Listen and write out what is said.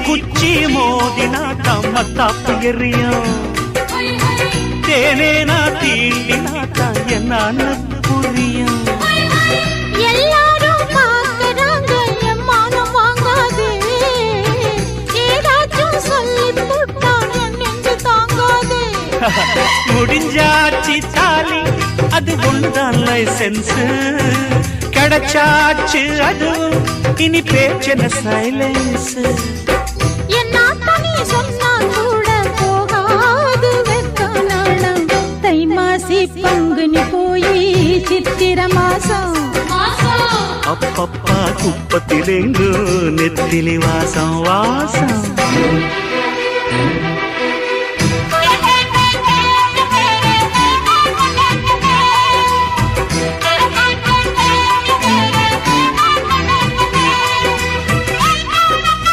குச்சி மோதினா தம்மத்தாப்பு எறியும் தேனேனா தீண்டினா என்னன்னு புரியும் எல்லாரும் பார்க்கறாங்க எம்மானம் வாங்காது ஏதாச்சும் சொல்லி போட்டான் நெஞ்சு தாங்காது முடிஞ்சாச்சு தாலி அது ஒன்றுதான் லைசன்ஸ் கிடைச்சாச்சு அதுவும் இனி பேச்சன சைலன்ஸ் என்ன தனி சொன்னா கூட போகாது வெக்கானாளம் தை மாசி பங்குனி போய் சித்திர மாசம் அப்பப்பா குப்பத்திலேந்து நெத்திலி வாசம் வாசம்